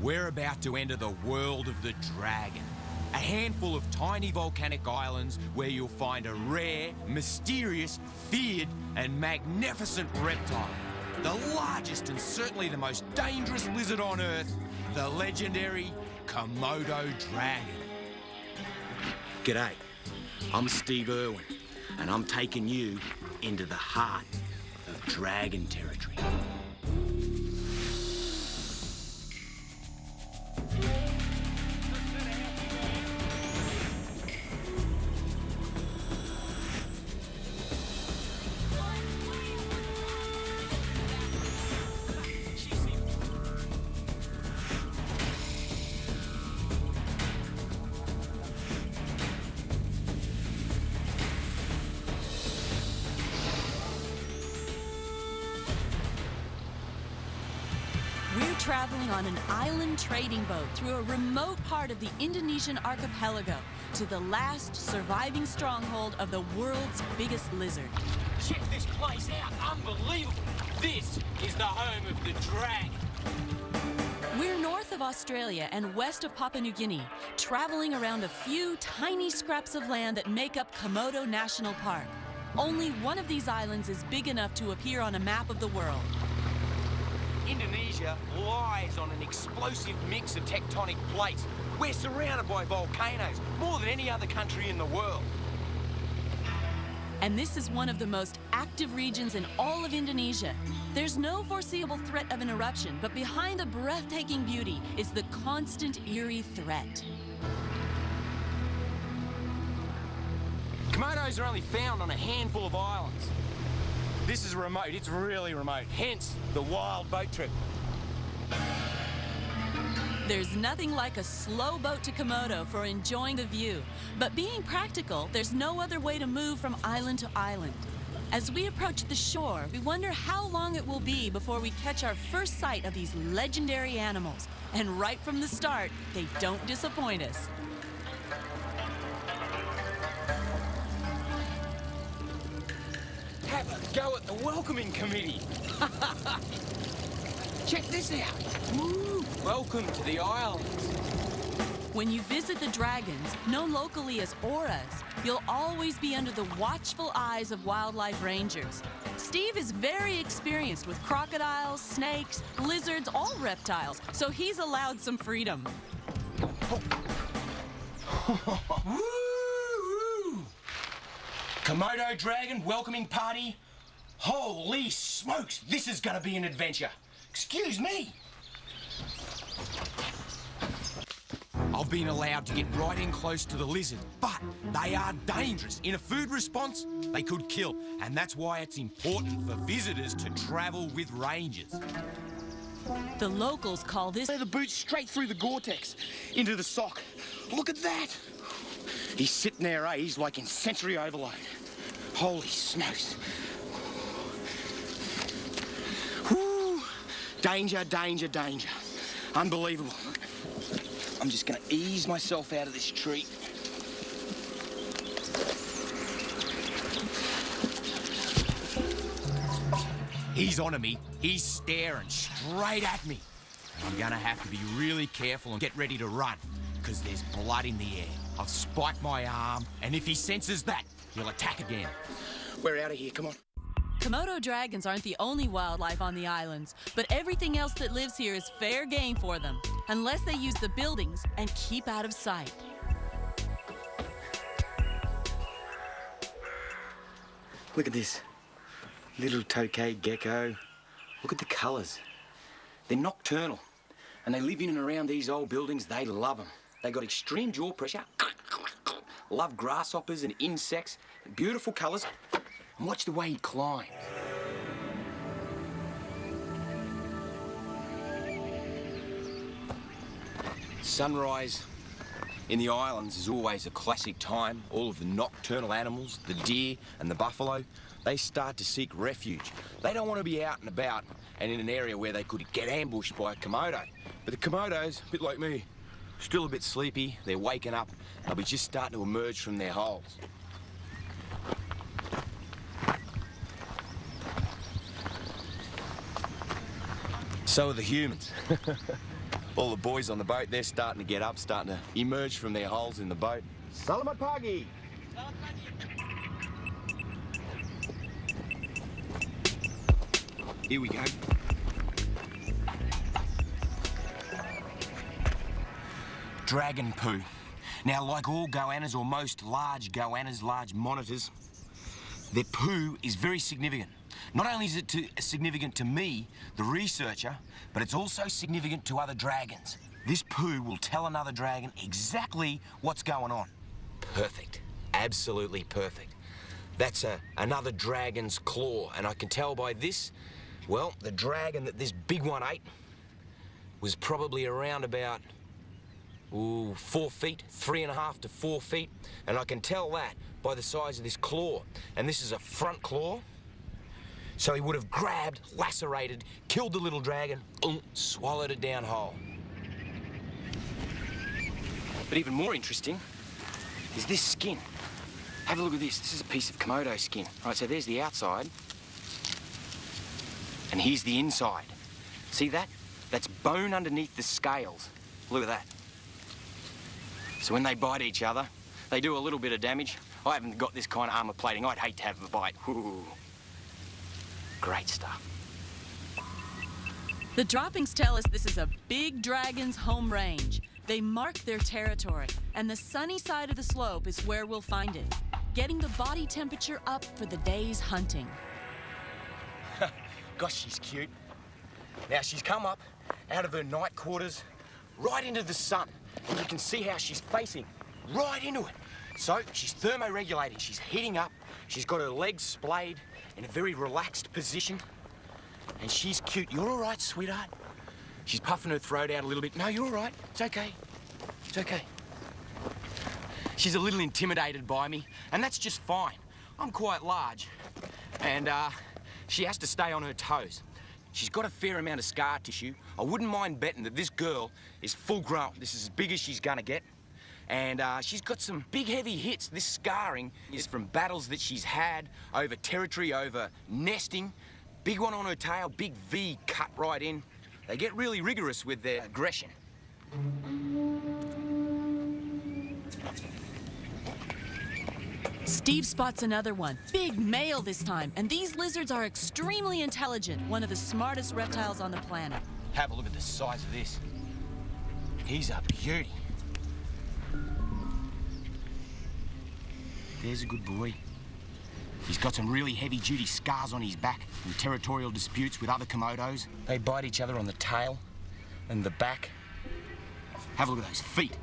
We're about to enter the world of the dragon. A handful of tiny volcanic islands where you'll find a rare, mysterious, feared and magnificent reptile. The largest and certainly the most dangerous lizard on Earth, the legendary Komodo dragon. G'day, I'm Steve Irwin, and I'm taking you into the heart of dragon territory. We're traveling on an island trading boat through a remote part of the Indonesian archipelago to the last surviving stronghold of the world's biggest lizard. Check this place out, unbelievable. This is the home of the dragon. We're north of Australia and west of Papua New Guinea, traveling around a few tiny scraps of land that make up Komodo National Park. Only one of these islands is big enough to appear on a map of the world. Indonesia lies on an explosive mix of tectonic plates. We're surrounded by volcanoes, more than any other country in the world. And this is one of the most active regions in all of Indonesia. There's no foreseeable threat of an eruption, but behind the breathtaking beauty is the constant eerie threat. Komodos are only found on a handful of islands. This is remote, it's really remote, hence the wild boat trip. There's nothing like a slow boat to Komodo for enjoying the view. But being practical, there's no other way to move from island to island. As we approach the shore, we wonder how long it will be before we catch our first sight of these legendary animals. And right from the start, they don't disappoint us. Have a go at the welcoming committee. Check this out. Woo. Welcome to the islands. When you visit the dragons, known locally as auras, you'll always be under the watchful eyes of wildlife rangers. Steve is very experienced with crocodiles, snakes, lizards, all reptiles, so he's allowed some freedom. Woo! Komodo dragon welcoming party. Holy smokes, this is gonna be an adventure. Excuse me. I've been allowed to get right in close to the lizard, but they are dangerous. In a food response, they could kill, and that's why it's important for visitors to travel with rangers. The locals call this The boot straight through the Gore-Tex, into the sock. Look at that. He's sitting there, eh? He's like in sensory overload. Holy smokes. Whew. Danger, danger, danger. Unbelievable. I'm just gonna ease myself out of this tree. He's onto me. He's staring straight at me. I'm gonna have to be really careful and get ready to run, because there's blood in the air. I've spiked my arm, and if he senses that, he'll attack again. We're out of here, come on. Komodo dragons aren't the only wildlife on the islands, but everything else that lives here is fair game for them, unless they use the buildings and keep out of sight. Look at this. Little tokay gecko. Look at the colours. They're nocturnal, and they live in and around these old buildings. They love them. They got extreme jaw pressure, love grasshoppers and insects, beautiful colours, and watch the way he climbs. Sunrise in the islands is always a classic time. All of the nocturnal animals, the deer and the buffalo, they start to seek refuge. They don't want to be out and about and in an area where they could get ambushed by a Komodo. But the Komodos, a bit like me, still a bit sleepy, they're waking up, they'll be just starting to emerge from their holes. So are the humans. All the boys on the boat, they're starting to get up, starting to emerge from their holes in the boat. Selamat pagi. Here we go. Dragon poo. Now, like all goannas, or most large goannas, large monitors, their poo is very significant. Not only is it significant to me, the researcher, but it's also significant to other dragons. This poo will tell another dragon exactly what's going on. Perfect. Absolutely perfect. That's another dragon's claw, and I can tell by this, well, the dragon that this big one ate was probably around about 4 feet, 3.5 to 4 feet, and I can tell that by the size of this claw. And this is a front claw, so he would have grabbed, lacerated, killed the little dragon, swallowed it down whole. But even more interesting is this skin. Have a look at this. This is a piece of Komodo skin. Right, so there's the outside, and here's the inside. See that? That's bone underneath the scales. Look at that. So when they bite each other, they do a little bit of damage. I haven't got this kind of armor plating. I'd hate to have a bite. Ooh. Great stuff. The droppings tell us this is a big dragon's home range. They mark their territory, and the sunny side of the slope is where we'll find it, getting the body temperature up for the day's hunting. Gosh, she's cute. Now, she's come up out of her night quarters right into the sun, and you can see how she's facing right into it. So she's thermoregulating, she's heating up, she's got her legs splayed in a very relaxed position, and she's cute. You're all right, sweetheart? She's puffing her throat out a little bit. No, you're all right. It's okay. It's okay. She's a little intimidated by me, and that's just fine. I'm quite large, and she has to stay on her toes. She's got a fair amount of scar tissue. I wouldn't mind betting that this girl is full grown. This is as big as she's gonna get. And she's got some big heavy hits. This scarring is from battles that she's had over territory, over nesting. Big one on her tail, big V cut right in. They get really rigorous with their aggression. Steve spots another one, big male this time, and these lizards are extremely intelligent, one of the smartest reptiles on the planet. Have a look at the size of this. He's a beauty. There's a good boy. He's got some really heavy-duty scars on his back from territorial disputes with other Komodos. They bite each other on the tail and the back. Have a look at those feet.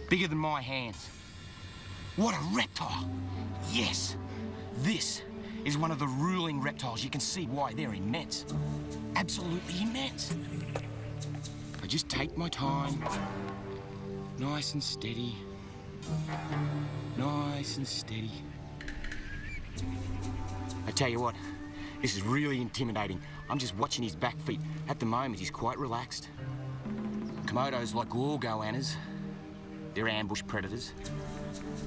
Bigger than my hands. What a reptile! Yes, this is one of the ruling reptiles. You can see why they're immense. Absolutely immense. I just take my time, nice and steady. Nice and steady. I tell you what, this is really intimidating. I'm just watching his back feet. At the moment, he's quite relaxed. Komodos, like all goannas, they're ambush predators.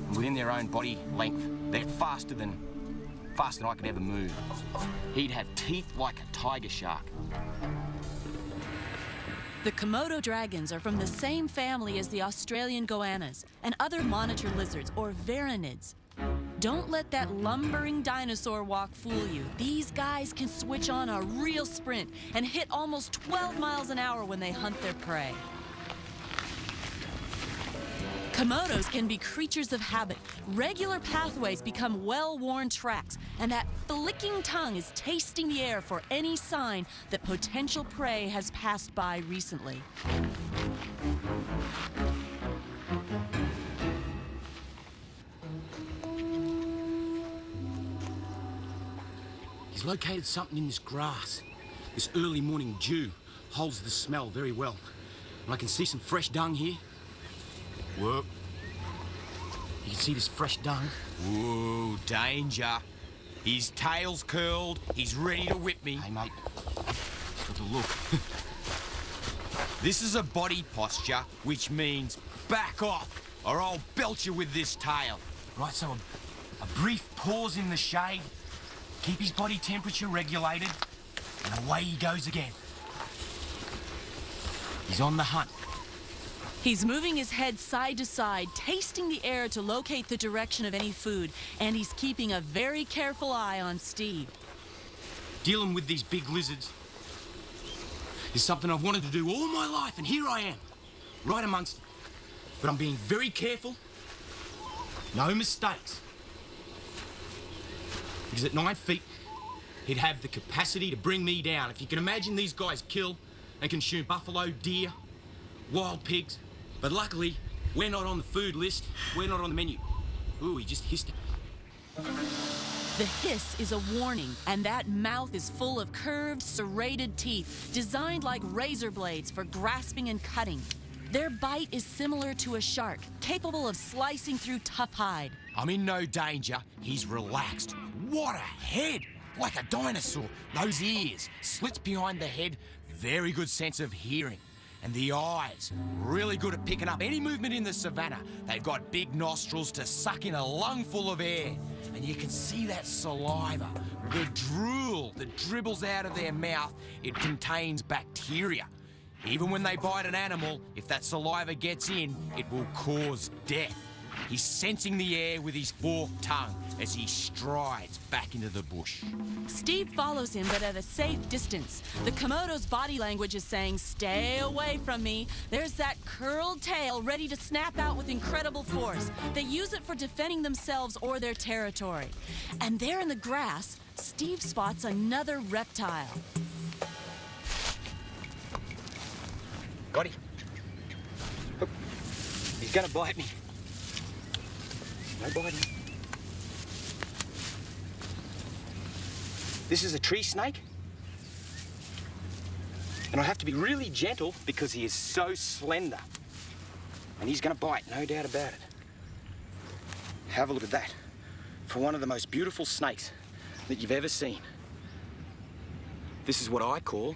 And within their own body length, they're faster than I could ever move. He'd have teeth like a tiger shark. The Komodo dragons are from the same family as the Australian goannas and other monitor lizards, or varanids. Don't let that lumbering dinosaur walk fool you. These guys can switch on a real sprint and hit almost 12 miles an hour when they hunt their prey. Komodos can be creatures of habit. Regular pathways become well-worn tracks, and that flicking tongue is tasting the air for any sign that potential prey has passed by recently. He's located something in this grass. This early morning dew holds the smell very well. And I can see some fresh dung here. Whoa. You can see this fresh dung. Whoa, danger. His tail's curled. He's ready to whip me. Hey, mate. He's got the look. This is a body posture, which means back off, or I'll belt you with this tail. Right, so a brief pause in the shade. Keep his body temperature regulated. And away he goes again. He's on the hunt. He's moving his head side to side, tasting the air to locate the direction of any food, and he's keeping a very careful eye on Steve. Dealing with these big lizards is something I've wanted to do all my life, and here I am, right amongst them. But I'm being very careful. No mistakes. Because at 9 feet, he'd have the capacity to bring me down. If you can imagine, these guys kill and consume buffalo, deer, wild pigs. But luckily, we're not on the food list. We're not on the menu. Ooh, he just hissed at me. The hiss is a warning, and that mouth is full of curved, serrated teeth, designed like razor blades for grasping and cutting. Their bite is similar to a shark, capable of slicing through tough hide. I'm in no danger. He's relaxed. What a head! Like a dinosaur. Those ears, slits behind the head, very good sense of hearing. And the eyes, really good at picking up any movement in the savannah. They've got big nostrils to suck in a lungful of air. And you can see that saliva, the drool that dribbles out of their mouth. It contains bacteria. Even when they bite an animal, if that saliva gets in, it will cause death. He's sensing the air with his forked tongue as he strides back into the bush. Steve follows him, but at a safe distance. The Komodo's body language is saying, "Stay away from me." There's that curled tail ready to snap out with incredible force. They use it for defending themselves or their territory. And there in the grass, Steve spots another reptile. Got him. He's gonna bite me. No biting. This is a tree snake. And I have to be really gentle because he is so slender. And he's gonna bite, no doubt about it. Have a look at that. For one of the most beautiful snakes that you've ever seen. This is what I call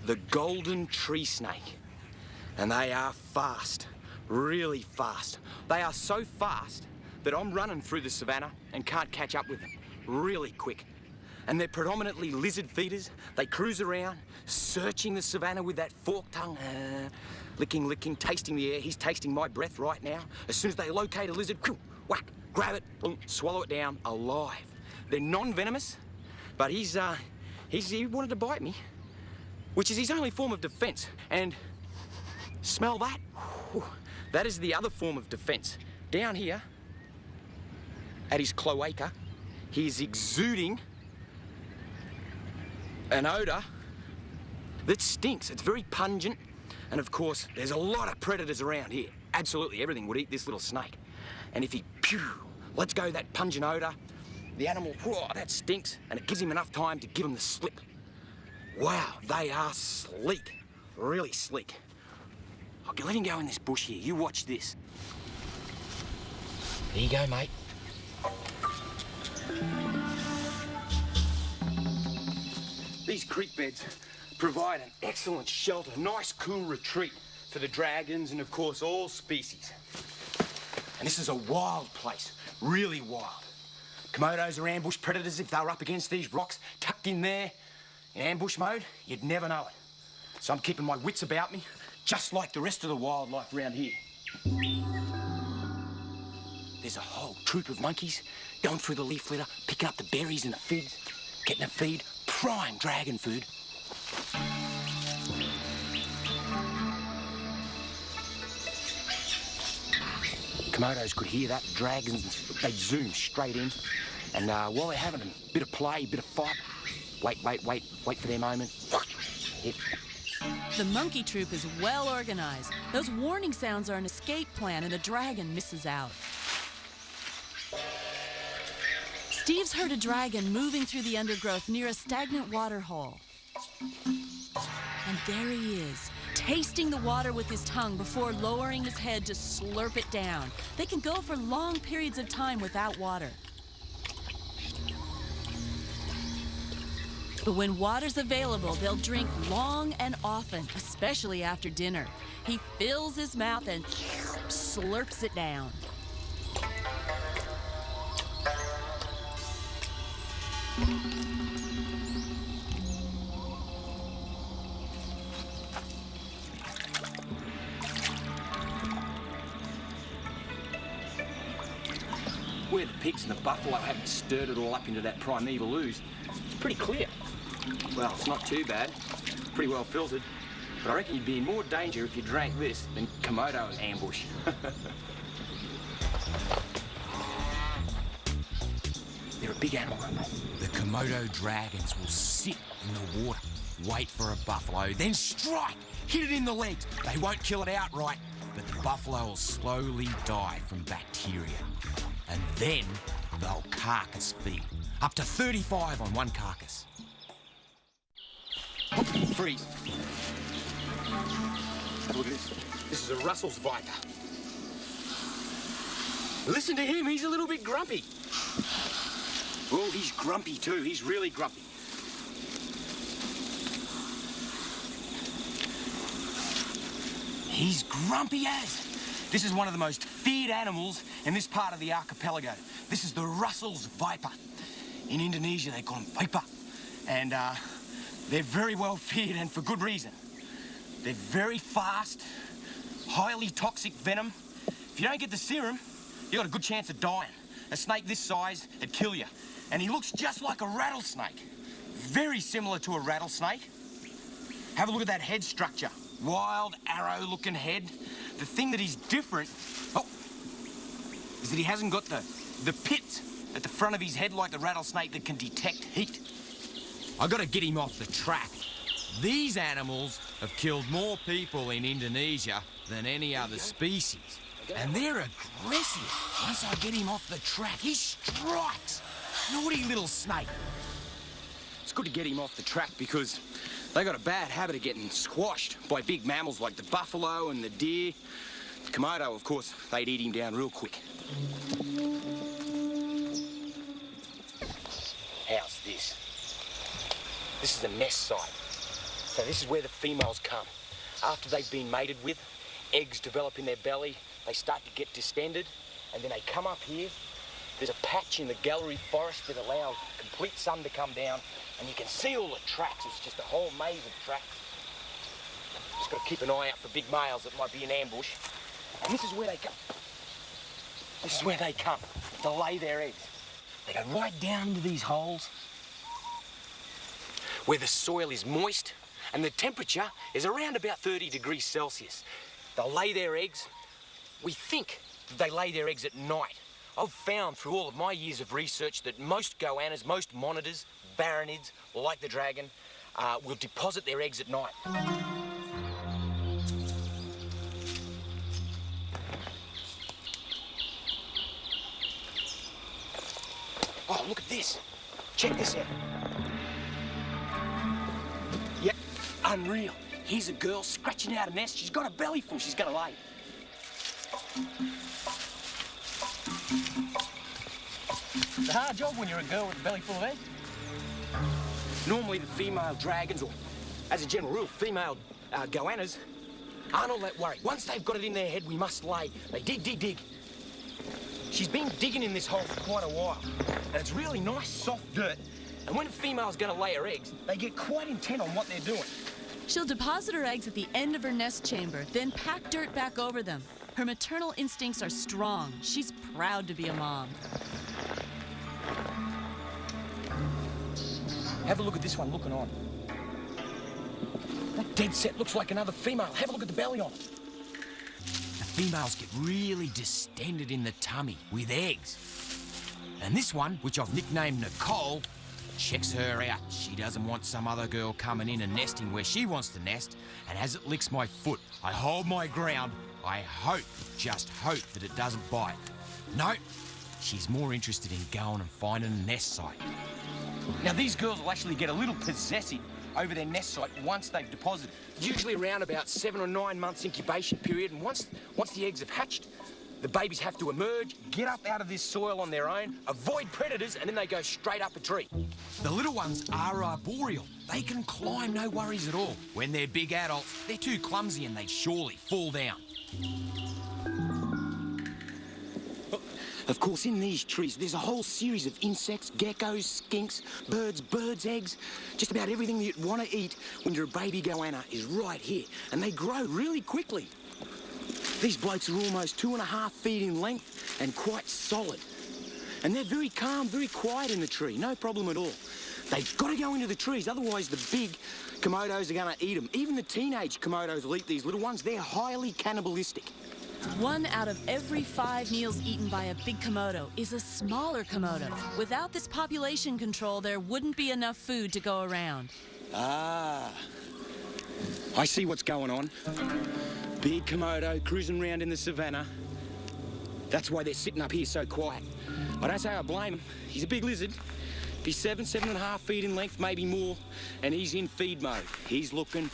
the golden tree snake. And they are fast, really fast. They are so fast that I'm running through the savannah and can't catch up with them. Really quick. And they're predominantly lizard feeders. They cruise around, searching the savannah with that forked tongue. Licking, tasting the air. He's tasting my breath right now. As soon as they locate a lizard, whack, grab it, boom, swallow it down alive. They're non-venomous, but he wanted to bite me, which is his only form of defense. And smell that? That is the other form of defense. Down here, at his cloaca, he is exuding an odor that stinks. It's very pungent. And of course, there's a lot of predators around here. Absolutely everything would eat this little snake. And if he lets go that pungent odor, the animal, that stinks, and it gives him enough time to give him the slip. Wow, they are sleek. Really sleek. Okay, let him go in this bush here. You watch this. There you go, mate. These creek beds provide an excellent shelter, nice cool retreat for the dragons and of course all species. And this is a wild place, really wild. Komodos are ambush predators. If they were up against these rocks, tucked in there, in ambush mode, you'd never know it. So I'm keeping my wits about me, just like the rest of the wildlife around here. There's a whole troop of monkeys going through the leaf litter, picking up the berries and the figs, getting a feed, prime dragon food. Komodos could hear that. The dragons, they'd zoom straight in. And while they're having a bit of play, a bit of fight, wait for their moment. Hit. The monkey troop is well organized. Those warning sounds are an escape plan, and the dragon misses out. Steve's heard a dragon moving through the undergrowth near a stagnant water hole. And there he is, tasting the water with his tongue before lowering his head to slurp it down. They can go for long periods of time without water. But when water's available, they'll drink long and often, especially after dinner. He fills his mouth and slurps it down. where the pigs and the buffalo haven't stirred it all up into that primeval ooze, it's pretty clear. Well, it's not too bad. Pretty well filtered. But I reckon you'd be in more danger if you drank this than Komodo's ambush. They're a big animal, aren't they? The Komodo dragons will sit in the water, wait for a buffalo, then strike, hit it in the legs. They won't kill it outright, but the buffalo will slowly die from bacteria. And then they'll carcass feed, up to 35 on one carcass. Freeze. Have a look at this. This is a Russell's viper. Listen to him, he's a little bit grumpy. Oh, he's grumpy too. He's really grumpy. He's grumpy as. This is one of the most feared animals in this part of the archipelago. This is the Russell's viper. In Indonesia, they call him viper. And they're very well feared, and for good reason. They're very fast, highly toxic venom. If you don't get the serum, you've got a good chance of dying. A snake this size, it'd kill you. And he looks just like a rattlesnake. Very similar to a rattlesnake. Have a look at that head structure. Wild, arrow-looking head. The thing that is different, is that he hasn't got the pits at the front of his head like the rattlesnake that can detect heat. I gotta get him off the track. These animals have killed more people in Indonesia than any other species. And they're aggressive. Once I get him off the track, he strikes. Naughty little snake. It's good to get him off the track because they got a bad habit of getting squashed by big mammals like the buffalo and the deer. The Komodo, of course, they'd eat him down real quick. How's this? This is a nest site. So this is where the females come. After they've been mated with, eggs develop in their belly, they start to get distended, and then they come up here. There's a patch in the gallery forest that allows complete sun to come down, and you can see all the tracks. It's just a whole maze of tracks. Just got to keep an eye out for big males that might be in ambush. And this is where they come. This is where they come to lay their eggs. They go right down into these holes where the soil is moist and the temperature is around about 30 degrees Celsius. They'll lay their eggs. We think that they lay their eggs at night. I've found through all of my years of research that most goannas, most monitors, baronids, like the dragon, will deposit their eggs at night. Oh, look at this. Check this out. Yep, unreal. Here's a girl scratching out a nest. She's got a belly full. She's gonna lay. It's a hard job when you're a girl with a belly full of eggs. Normally the female dragons, or as a general rule, female goannas, aren't all that worried. Once they've got it in their head, we must lay. They dig, dig, dig. She's been digging in this hole for quite a while, and it's really nice, soft dirt. And when a female's gonna lay her eggs, they get quite intent on what they're doing. She'll deposit her eggs at the end of her nest chamber, then pack dirt back over them. Her maternal instincts are strong. She's proud to be a mom. Have a look at this one looking on. That dead set looks like another female. Have a look at the belly on it. The females get really distended in the tummy with eggs. And this one, which I've nicknamed Nicole, checks her out. She doesn't want some other girl coming in and nesting where she wants to nest. And as it licks my foot, I hold my ground. I hope, just hope, that it doesn't bite. No, she's more interested in going and finding a nest site. Now, these girls will actually get a little possessive over their nest site once they've deposited. Usually around about 7 or 9 months incubation period, and once the eggs have hatched, the babies have to emerge, get up out of this soil on their own, avoid predators, and then they go straight up a tree. The little ones are arboreal. They can climb, no worries at all. When they're big adults, they're too clumsy and they'd surely fall down. Of course, in these trees, there's a whole series of insects, geckos, skinks, birds' eggs. Just about everything that you'd want to eat when you're a baby goanna is right here, and they grow really quickly. These blokes are almost 2.5 feet in length and quite solid. And they're very calm, very quiet in the tree, no problem at all. They've got to go into the trees, otherwise the big Komodos are going to eat them. Even the teenage Komodos will eat these little ones. They're highly cannibalistic. 1 out of every 5 meals eaten by a big Komodo is a smaller Komodo. Without this population control, there wouldn't be enough food to go around. Ah, I see what's going on. Big Komodo cruising around in the savannah. That's why they're sitting up here so quiet. I don't say I blame him. He's a big lizard. He's 7.5 feet in length, maybe more, and he's in feed mode. He's looking,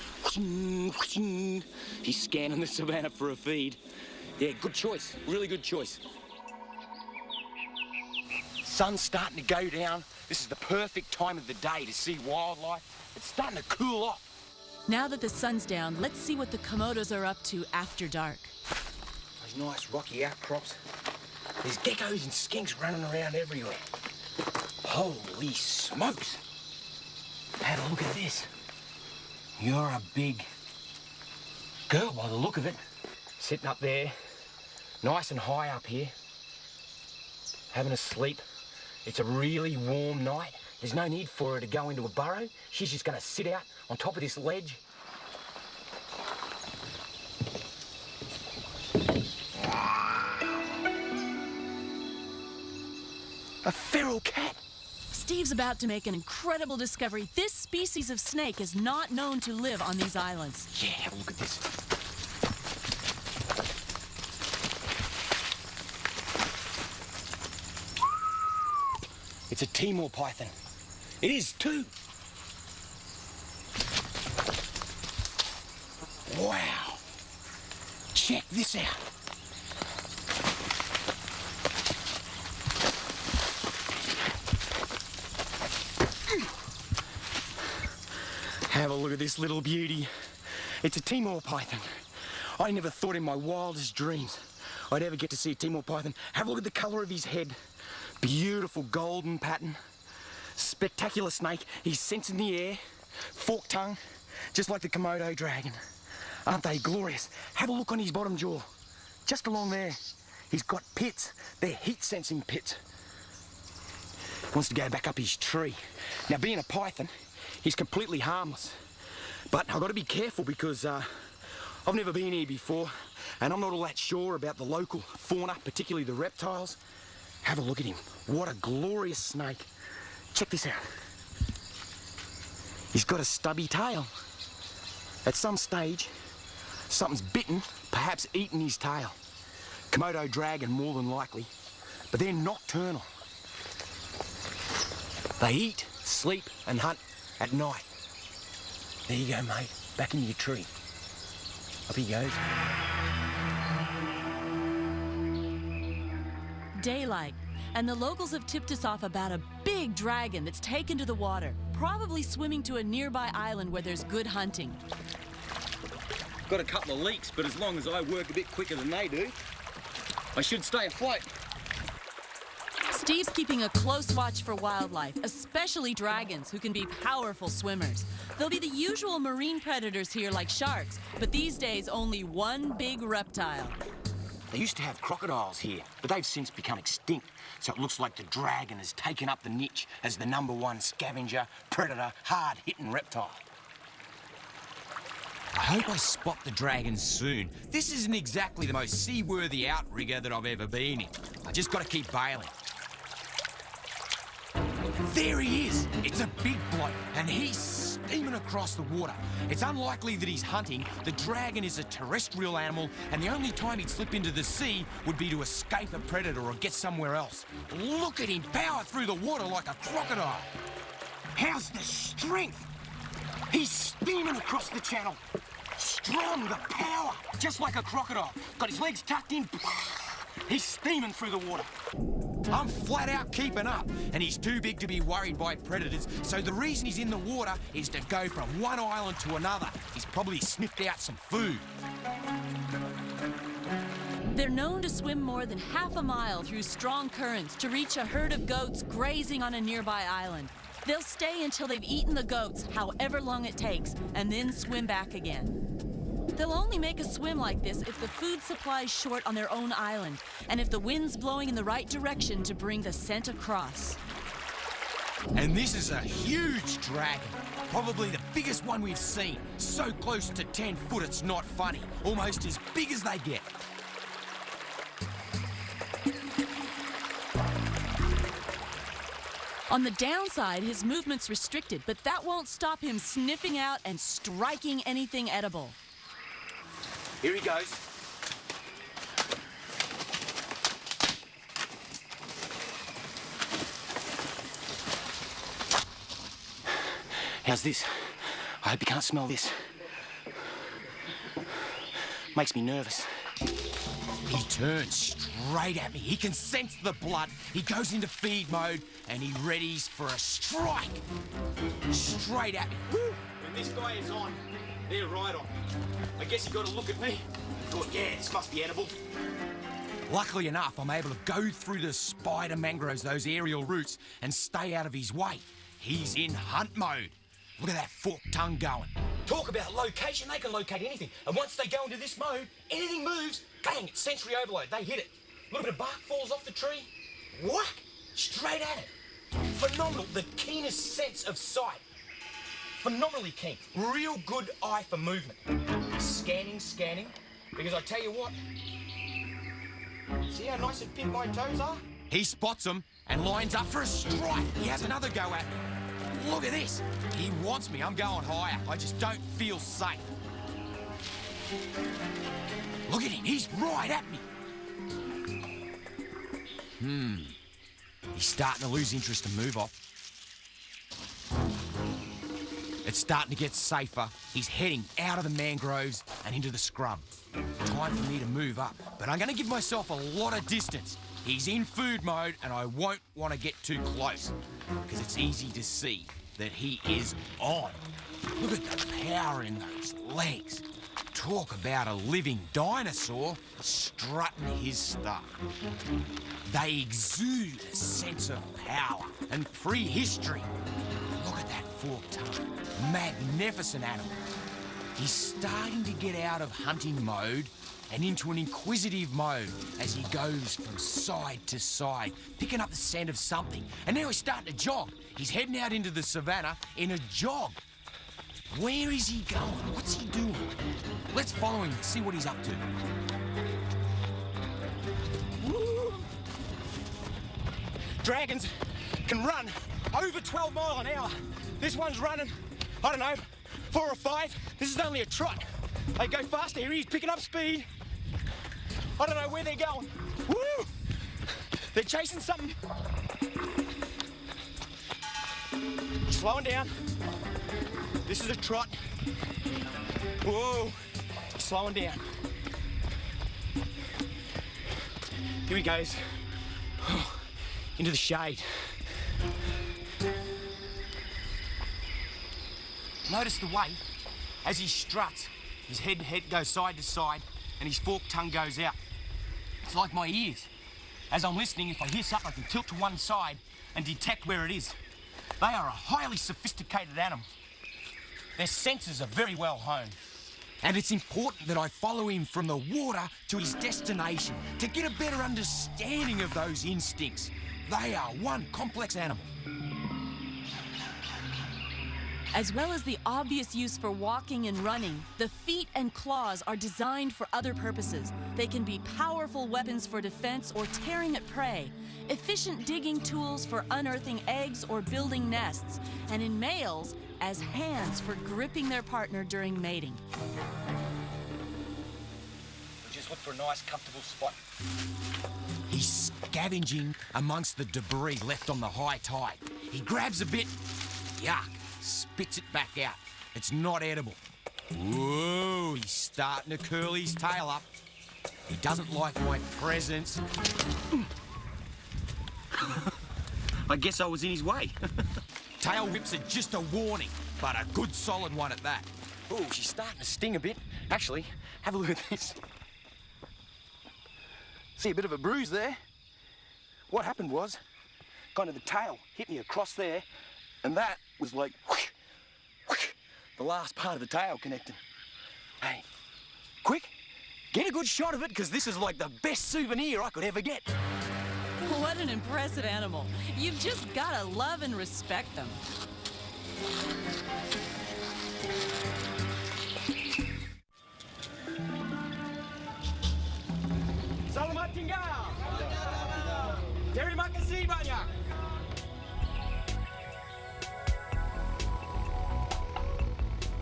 he's scanning the savannah for a feed. Yeah, good choice, really good choice. Sun's starting to go down. This is the perfect time of the day to see wildlife. It's starting to cool off. Now that the sun's down, let's see what the Komodos are up to after dark. Those nice rocky outcrops. There's geckos and skinks running around everywhere. Holy smokes! Have a look at this. You're a big girl by the look of it. Sitting up there, nice and high up here, having a sleep. It's a really warm night. There's no need for her to go into a burrow. She's just going to sit out on top of this ledge. A feral cat. Steve's about to make an incredible discovery. This species of snake is not known to live on these islands. Yeah, have a look at this. It's a Timor python. It is too. Wow. Check this out. Have a look at this little beauty. It's a Timor python. I never thought in my wildest dreams I'd ever get to see a Timor python. Have a look at the colour of his head. Beautiful golden pattern. Spectacular snake. He's sensing the air. Forked tongue, just like the Komodo dragon. Aren't they glorious? Have a look on his bottom jaw. Just along there. He's got pits. They're heat-sensing pits. Wants to go back up his tree. Now, being a python, he's completely harmless. But I've got to be careful because I've never been here before and I'm not all that sure about the local fauna, particularly the reptiles. Have a look at him. What a glorious snake. Check this out. He's got a stubby tail. At some stage, something's bitten, perhaps eaten his tail. Komodo dragon, more than likely. But they're nocturnal. They eat, sleep and hunt at night. There you go, mate. Back in your tree. Up he goes. Daylight, and the locals have tipped us off about a big dragon that's taken to the water, probably swimming to a nearby island where there's good hunting. Got a couple of leaks, but as long as I work a bit quicker than they do, I should stay afloat. Steve's keeping a close watch for wildlife, especially dragons, who can be powerful swimmers. There'll be the usual marine predators here like sharks, but these days only one big reptile. They used to have crocodiles here, but they've since become extinct, so it looks like the dragon has taken up the niche as the #1 scavenger, predator, hard-hitting reptile. I hope I spot the dragon soon. This isn't exactly the most seaworthy outrigger that I've ever been in. I just got to keep bailing. There he is! It's a big bloke, and he's steaming across the water. It's unlikely that he's hunting. The dragon is a terrestrial animal, and the only time he'd slip into the sea would be to escape a predator or get somewhere else. Look at him power through the water like a crocodile. How's the strength? He's steaming across the channel. Strong, the power, just like a crocodile. Got his legs tucked in. He's steaming through the water. I'm flat out keeping up, and he's too big to be worried by predators, so the reason he's in the water is to go from one island to another. He's probably sniffed out some food. They're known to swim more than half a mile through strong currents to reach a herd of goats grazing on a nearby island. They'll stay until they've eaten the goats, however long it takes, and then swim back again. They'll only make a swim like this if the food supply is short on their own island, and if the wind's blowing in the right direction to bring the scent across. And this is a huge dragon. Probably the biggest one we've seen. So close to 10 foot it's not funny. Almost as big as they get. On the downside, his movement's restricted, but that won't stop him sniffing out and striking anything edible. Here he goes. How's this? I hope you can't smell this. Makes me nervous. He turns straight at me. He can sense the blood. He goes into feed mode and he readies for a strike. Straight at me. When this guy is on, they're right on. I guess you got to look at me. Thought, yeah, this must be edible. Luckily enough, I'm able to go through the spider mangroves, those aerial roots, and stay out of his way. He's in hunt mode. Look at that forked tongue going. Talk about location, they can locate anything. And once they go into this mode, anything moves, bang, it's sensory overload. They hit it. A little bit of bark falls off the tree, whack, straight at it. Phenomenal, the keenest sense of sight. Phenomenally keen. Real good eye for movement. Scanning, because I tell you what, see how nice and pink my toes are? He spots them and lines up for a strike. He has another go at me. Look at this. He wants me. I'm going higher. I just don't feel safe. Look at him. He's right at me. He's starting to lose interest and move off. It's starting to get safer. He's heading out of the mangroves and into the scrub. Time for me to move up, but I'm going to give myself a lot of distance. He's in food mode and I won't want to get too close because it's easy to see that he is on. Look at the power in those legs. Talk about a living dinosaur strutting his stuff. They exude a sense of power and prehistory. Look at that forked tongue. Magnificent animal. He's starting to get out of hunting mode and into an inquisitive mode as he goes from side to side, picking up the scent of something. And now he's starting to jog. He's heading out into the savannah in a jog. Where is he going? What's he doing? Let's follow him and see what he's up to. Woo. Dragons can run over 12 miles an hour. This one's running, I don't know, 4 or 5. This is only a trot. They go faster. Here he's picking up speed. I don't know where they're going. Woo! They're chasing something. Slowing down. This is a trot. Whoa! Slowing down. Here he goes. Into the shade. Notice the way, as he struts, his head goes side to side and his forked tongue goes out. It's like my ears. As I'm listening, if I hear something, I can tilt to one side and detect where it is. They are a highly sophisticated animal. Their senses are very well honed. And it's important that I follow him from the water to his destination to get a better understanding of those instincts. They are one complex animal. As well as the obvious use for walking and running, the feet and claws are designed for other purposes. They can be powerful weapons for defense or tearing at prey, efficient digging tools for unearthing eggs or building nests, and in males, as hands for gripping their partner during mating. Just look for a nice, comfortable spot. He's scavenging amongst the debris left on the high tide. He grabs a bit, yuck, spits it back out. It's not edible. Whoa, he's starting to curl his tail up. He doesn't like my presence. I guess I was in his way. Tail whips are just a warning, but a good solid one at that. Oh, she's starting to sting a bit. Actually, have a look at this. See a bit of a bruise there? What happened was, kind of the tail hit me across there, and that was like, whoosh, whoosh, the last part of the tail connecting. Hey, Quick, get a good shot of it, because this is like the best souvenir I could ever get. What an impressive animal. You've just gotta love and respect them. Selamat tinggal. Terima kasih banyak.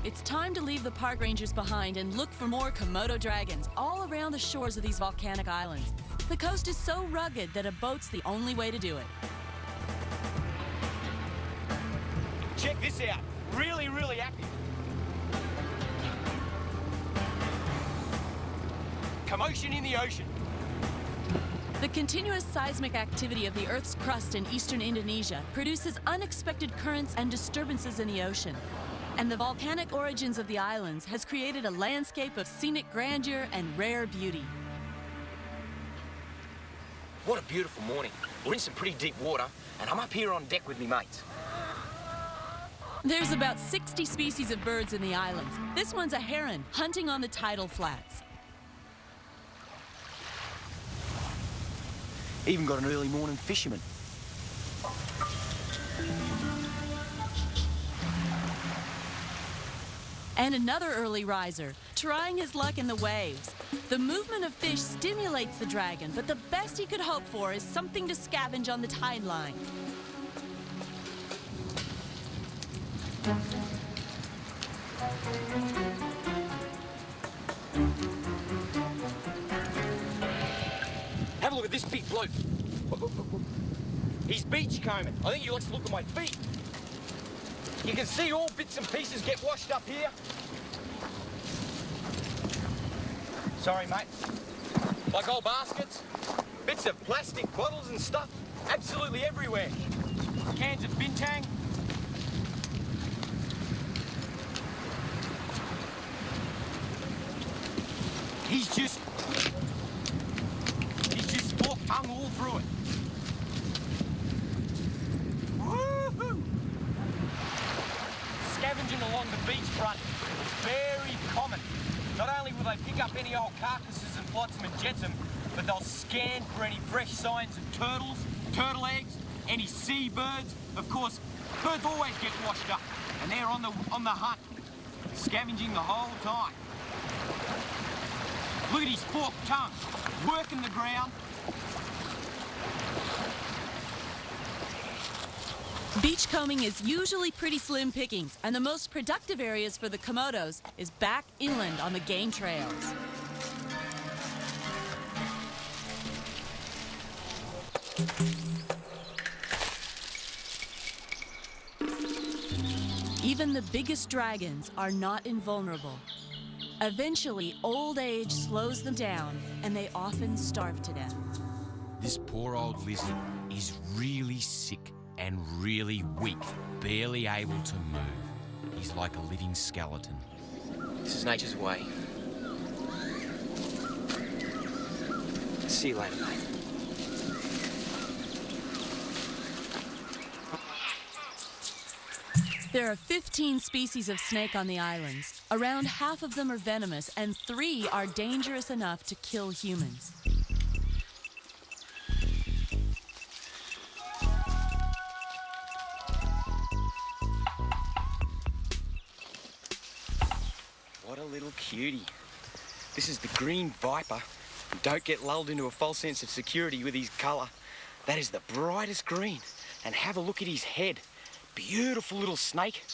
It's time to leave the park rangers behind and look for more Komodo dragons all around the shores of these volcanic islands. The coast is so rugged that a boat's the only way to do it. Check this out. Really, really active. Commotion in the ocean. The continuous seismic activity of the Earth's crust in eastern Indonesia produces unexpected currents and disturbances in the ocean. And the volcanic origins of the islands has created a landscape of scenic grandeur and rare beauty. What a beautiful morning. We're in some pretty deep water, and I'm up here on deck with me mates. There's about 60 species of birds in the islands. This one's a heron, hunting on the tidal flats. Even got an early morning fisherman. And another early riser, trying his luck in the waves. The movement of fish stimulates the dragon, but the best he could hope for is something to scavenge on the tide line. Have a look at this big bloke. He's beachcombing. I think he likes to look at my feet. You can see all bits and pieces get washed up here. Sorry, mate. Like old baskets, bits of plastic bottles and stuff, absolutely everywhere. Cans of bintang. He's just hung all through it. Woohoo! Scavenging along the beachfront is very common. Not only will they pick up any old carcasses and flotsam and jetsam, but they'll scan for any fresh signs of turtles, turtle eggs, any seabirds. Of course, birds always get washed up, and they're on the hunt, scavenging the whole time. Look at his forked tongue, working the ground. Beachcombing is usually pretty slim pickings, and the most productive areas for the Komodos is back inland on the game trails. Even the biggest dragons are not invulnerable. Eventually, old age slows them down, and they often starve to death. This poor old lizard is really sick and really weak, barely able to move. He's like a living skeleton. This is nature's way. See you later, mate. There are 15 species of snake on the islands. Around half of them are venomous, and 3 are dangerous enough to kill humans. What a little cutie. This is the green viper. Don't get lulled into a false sense of security with his colour. That is the brightest green. And have a look at his head. Beautiful little snake,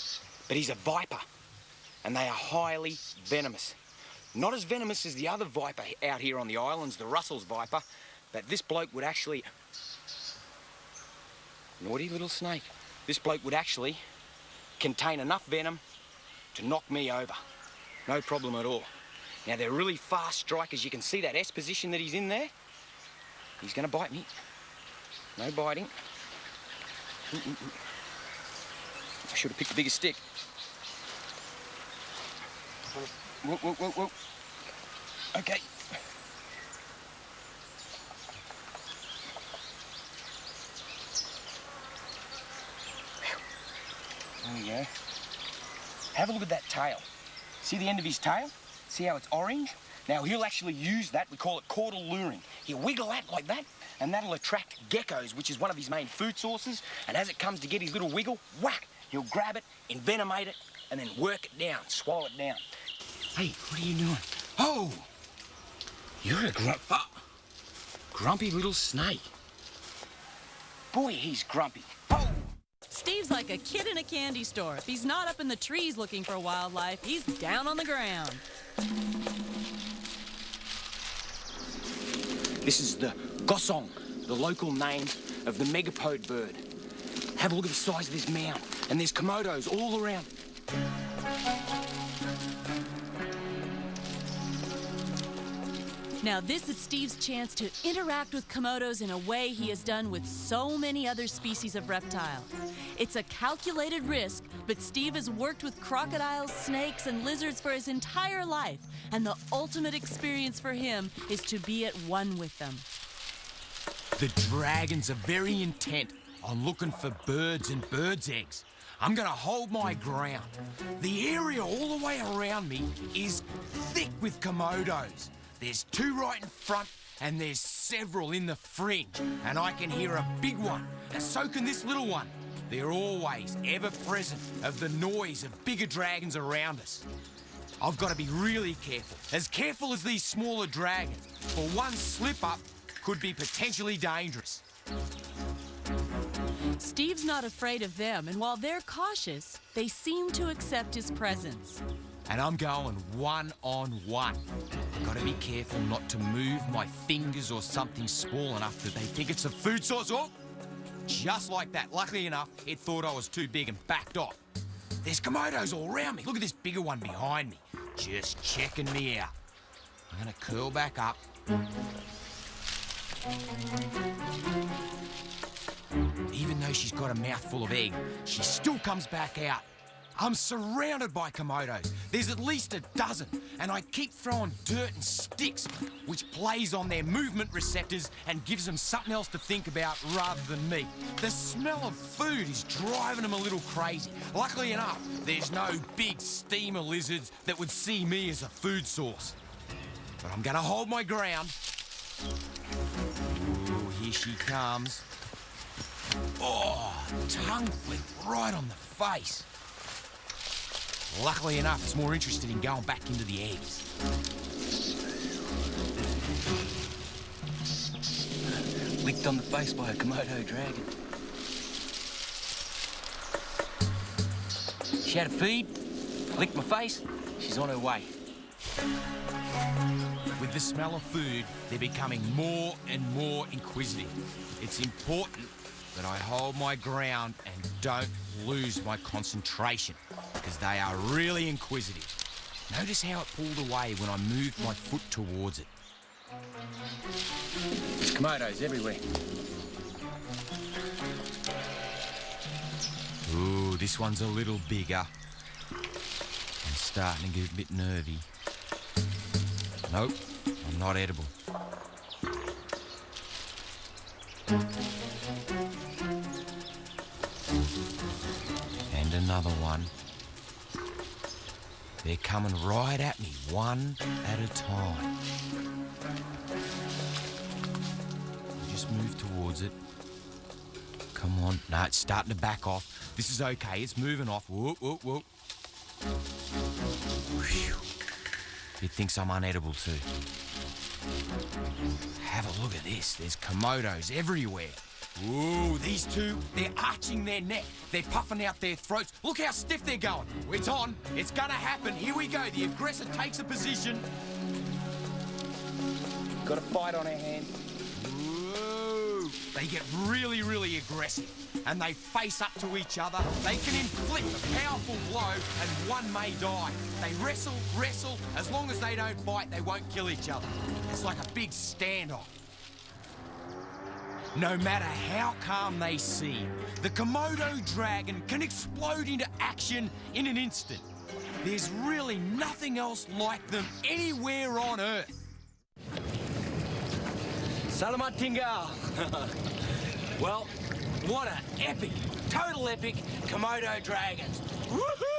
but he's a viper. And they are highly venomous. Not as venomous as the other viper out here on the islands, the Russell's viper, but this bloke would actually... Naughty little snake. This bloke would actually contain enough venom to knock me over. No problem at all. Now, they're really fast strikers. You can see that S position that he's in there. He's going to bite me. No biting. I should have picked a bigger stick. Whoa, whoa, whoa, whoa. Okay. There we go. Have a look at that tail. See the end of his tail? See how it's orange? Now, he'll actually use that, we call it caudal luring. He'll wiggle that like that, and that'll attract geckos, which is one of his main food sources. And as it comes to get his little wiggle, whack, he'll grab it, envenomate it, and then work it down, swallow it down. Hey, what are you doing? Oh! You're a grumpy little snake. Boy, he's grumpy. Oh! Steve's like a kid in a candy store. If he's not up in the trees looking for wildlife, he's down on the ground. This is the gosong, the local name of the megapode bird. Have a look at the size of this mound, and there's komodos all around. Now, this is Steve's chance to interact with komodos in a way he has done with so many other species of reptile. It's a calculated risk, but Steve has worked with crocodiles, snakes, and lizards for his entire life, and the ultimate experience for him is to be at one with them. The dragons are very intent on looking for birds and birds' eggs. I'm gonna hold my ground. The area all the way around me is thick with komodos. There's 2 right in front, and there's several in the fringe, and I can hear a big one, and so can this little one. They're always ever present of the noise of bigger dragons around us. I've got to be really careful as these smaller dragons, for one slip-up could be potentially dangerous. Steve's not afraid of them, and while they're cautious, they seem to accept his presence. And I'm going one-on-one. I've got to be careful not to move my fingers or something small enough that they think it's a food source. Oh, just like that. Luckily enough, it thought I was too big and backed off. There's komodos all around me. Look at this bigger one behind me, just checking me out. I'm going to curl back up. Even though she's got a mouthful of egg, she still comes back out. I'm surrounded by komodos. There's at least a dozen, and I keep throwing dirt and sticks, which plays on their movement receptors and gives them something else to think about rather than me. The smell of food is driving them a little crazy. Luckily enough, there's no big steamer lizards that would see me as a food source. But I'm gonna hold my ground. Ooh, here she comes. Oh, tongue flick right on the face. Luckily enough, it's more interested in going back into the eggs. Licked on the face by a Komodo dragon. She had a feed, licked my face, she's on her way. With the smell of food, they're becoming more and more inquisitive. It's important that I hold my ground and don't lose my concentration, because they are really inquisitive. Notice how it pulled away when I moved my foot towards it. There's Komodos everywhere. Ooh, this one's a little bigger. I'm starting to get a bit nervy. Nope, I'm not edible. And another one. They're coming right at me, one at a time. Just move towards it. Come on. No, it's starting to back off. This is okay. It's moving off. Whoop, whoop, whoop. Whew. It thinks I'm unedible too. Have a look at this. There's Komodos everywhere. Ooh, these two, they're arching their neck. They're puffing out their throats. Look how stiff they're going. It's on. It's gonna happen. Here we go. The aggressor takes a position. Got a fight on our hands. Whoa. They get really, really aggressive. And they face up to each other. They can inflict a powerful blow and one may die. They wrestle. As long as they don't fight, they won't kill each other. It's like a big standoff. No matter how calm they seem, the Komodo dragon can explode into action in an instant. There's really nothing else like them anywhere on Earth. Salamat tinggal. Well, what an epic, total epic Komodo dragons. Woohoo!